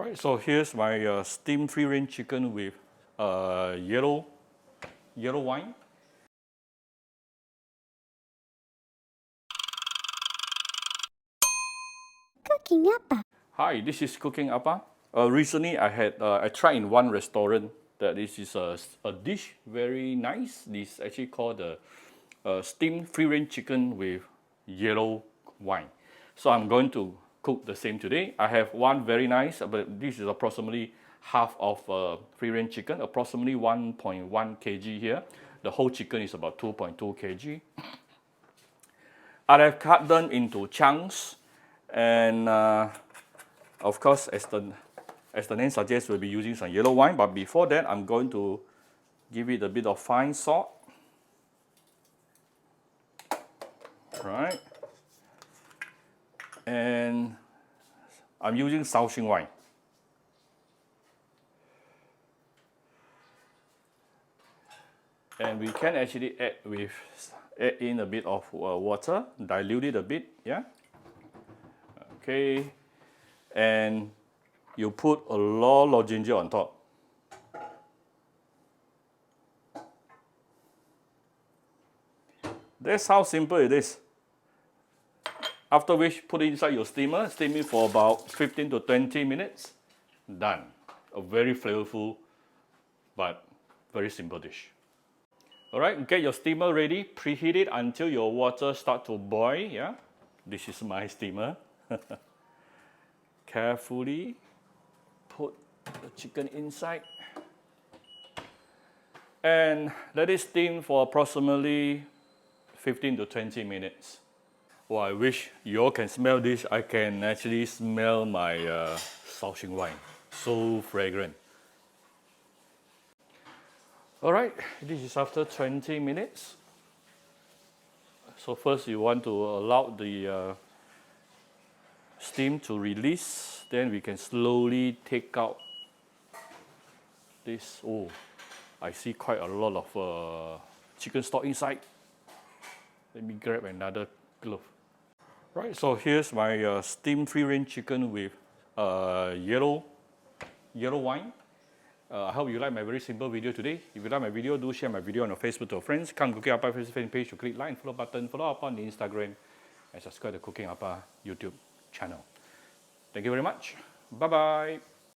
Right, so here's my steamed free-range chicken with yellow wine. Cooking Appa. Hi, this is Cooking Appa. Recently, I tried in one restaurant that this is a dish very nice. This is actually called the steamed free-range chicken with yellow wine. So I'm going to cook the same today. I have one very nice, but this is approximately half of free-range chicken, approximately 1.1 kg here. The whole chicken is about 2.2 kg. I have cut them into chunks, and of course, as the name suggests, we'll be using some yellow wine. But before that, I'm going to give it a bit of fine salt. Right. And I'm using Shaoxing wine. And we can actually add in a bit of water, dilute it a bit, yeah. Okay. And you put a lot of ginger on top. That's how simple it is. After which, put it inside your steamer, steam it for about 15 to 20 minutes. Done. A very flavorful, but very simple dish. Alright, get your steamer ready, preheat it until your water starts to boil, yeah? This is my steamer. Carefully put the chicken inside and let it steam for approximately 15 to 20 minutes. Oh, I wish you all can smell this. I can actually smell my Shaoxing wine. So fragrant. Alright, this is after 20 minutes. So first you want to allow the steam to release, then we can slowly take out this. Oh, I see quite a lot of chicken stock inside. Let me grab another glove. Right, so here's my steamed free-range chicken with yellow wine. I hope you like my very simple video today. If you like my video, do share my video on your Facebook to your friends. Come Cooking Appa Facebook page to click like and follow button. Follow up on the Instagram and subscribe to Cooking Appa YouTube channel. Thank you very much. Bye-bye.